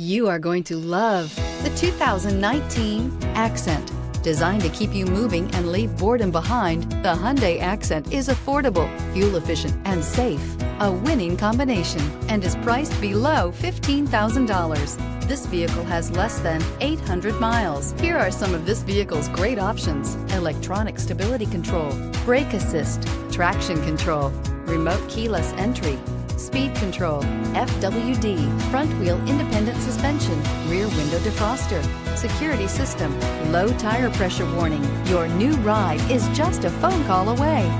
You are going to love the 2019 Accent. Designed to keep you moving and leave boredom behind, the Hyundai Accent is affordable, fuel-efficient, and safe. A winning combination, and is priced below $15,000. This vehicle has less than 800 miles. Here are some of this vehicle's great options: electronic stability control, brake assist, traction control, remote keyless entry, speed control, FWD, front wheel independent suspension, rear window defroster, security system, low tire pressure warning. Your new ride is just a phone call away.